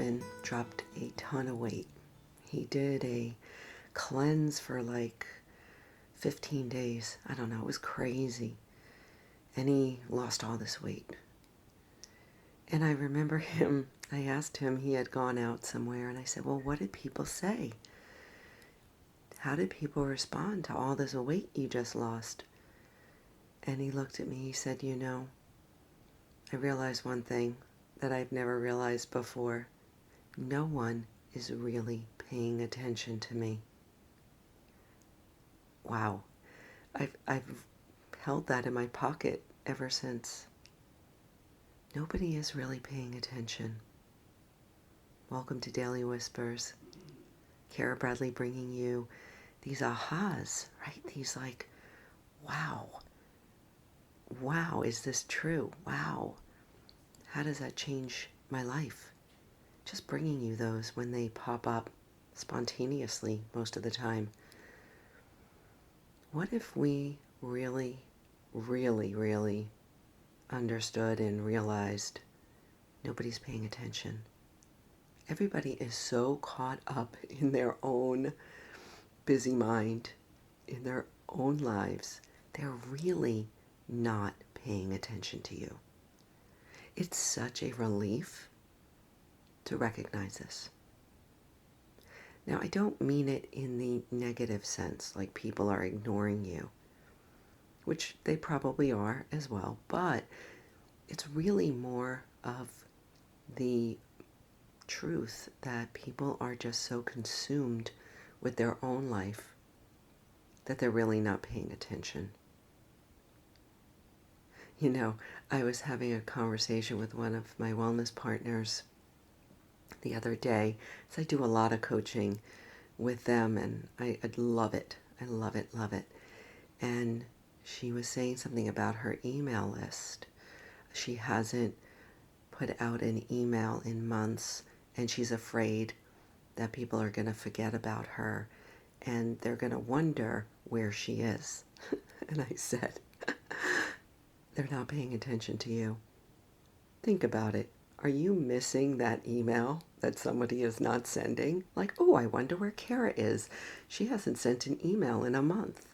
husband dropped a ton of weight. He did a cleanse for like 15 days. I don't know, it was crazy. And he lost all this weight. And I remember I asked him, he had gone out somewhere, and I said, well, what did people say? How did people respond to all this weight you just lost? And he looked at me, he said, I realized one thing that I've never realized before. No one is really paying attention to me. Wow. I've held that in my pocket ever since. Nobody is really paying attention. Welcome to Daily Whispers. Kara Bradley bringing you these ahas, right? These like, wow, is this true? Wow. How does that change my life? Just bringing you those when they pop up spontaneously most of the time. What if we really, really, really understood and realized nobody's paying attention? Everybody is so caught up in their own busy mind, in their own lives, they're really not paying attention to you. It's such a relief to recognize this. Now, I don't mean it in the negative sense, like people are ignoring you, which they probably are as well, but it's really more of the truth that people are just so consumed with their own life that they're really not paying attention. I was having a conversation with one of my wellness partners the other day. So I do a lot of coaching with them, and I love it. I love it, love it. And she was saying something about her email list. She hasn't put out an email in months, and she's afraid that people are going to forget about her, and they're going to wonder where she is. And I said, they're not paying attention to you. Think about it. Are you missing that email that somebody is not sending? Like, oh, I wonder where Kara is. She hasn't sent an email in a month.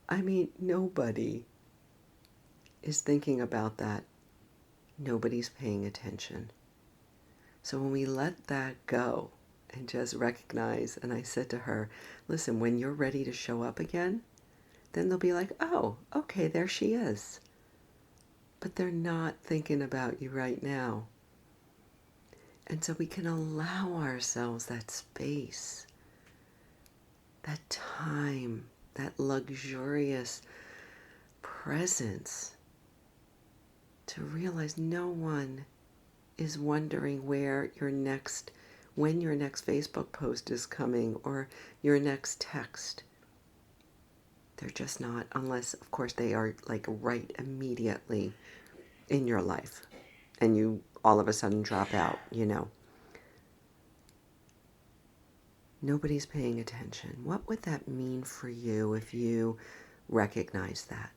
I mean, nobody is thinking about that. Nobody's paying attention. So when we let that go and just recognize, and I said to her, listen, when you're ready to show up again, then they'll be like, oh, okay, there she is. But they're not thinking about you right now. And so we can allow ourselves that space, that time, that luxurious presence to realize no one is wondering when your next Facebook post is coming or your next text. They're just not, unless, of course, they are like right immediately in your life and you all of a sudden drop out, Nobody's paying attention. What would that mean for you if you recognize that?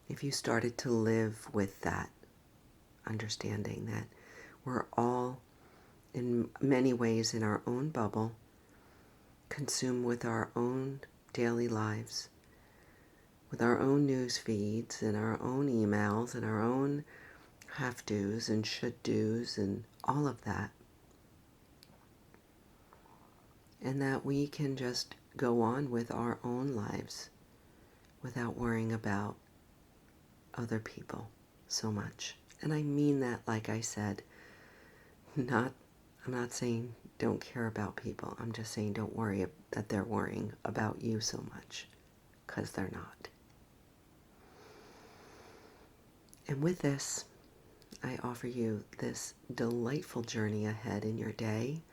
If you started to live with that understanding that we're all in many ways in our own bubble, consumed with our own daily lives, with our own news feeds and our own emails and our own have-dos and should-dos and all of that. And that we can just go on with our own lives without worrying about other people so much. And I mean that, like I said, I'm not saying don't care about people. I'm just saying don't worry that they're worrying about you so much, because they're not. And with this, I offer you this delightful journey ahead in your day.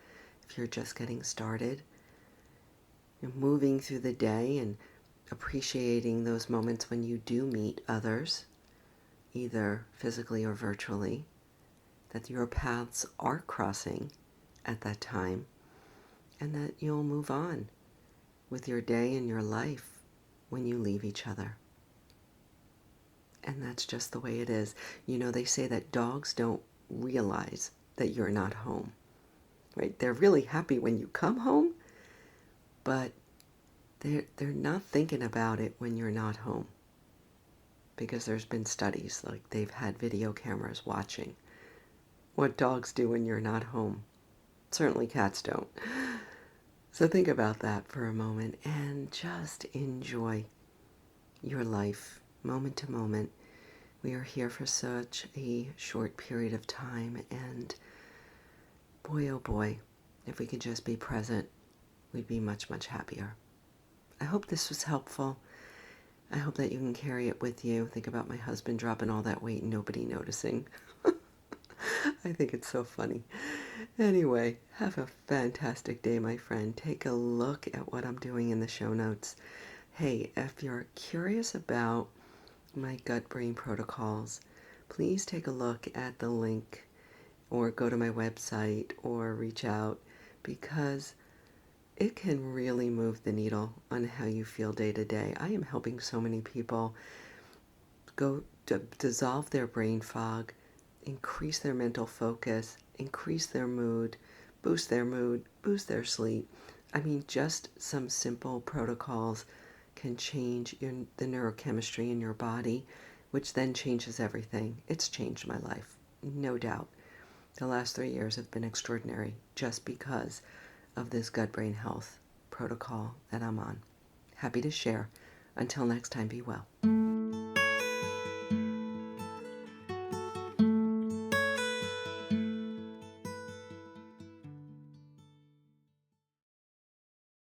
If you're just getting started, you're moving through the day and appreciating those moments when you do meet others, either physically or virtually, that your paths are crossing at that time, and that you'll move on with your day and your life when you leave each other. And that's just the way it is. They say that dogs don't realize that you're not home. right? They're really happy when you come home, but they're not thinking about it when you're not home, because there's been studies, like they've had video cameras watching what dogs do when you're not home. Certainly cats don't. So think about that for a moment and just enjoy your life moment to moment. We are here for such a short period of time, and boy, oh boy, if we could just be present, we'd be much, much happier. I hope this was helpful. I hope that you can carry it with you. Think about my husband dropping all that weight and nobody noticing. I think it's so funny. Anyway, have a fantastic day, my friend. Take a look at what I'm doing in the show notes. Hey, if you're curious about my gut-brain protocols, please take a look at the link or go to my website or reach out, because it can really move the needle on how you feel day to day. I am helping so many people go to dissolve their brain fog, increase their mental focus, increase their mood, boost their sleep. I mean, just some simple protocols can change the neurochemistry in your body, which then changes everything. It's changed my life, no doubt. The last 3 years have been extraordinary just because of this gut-brain health protocol that I'm on. Happy to share. Until next time, be well.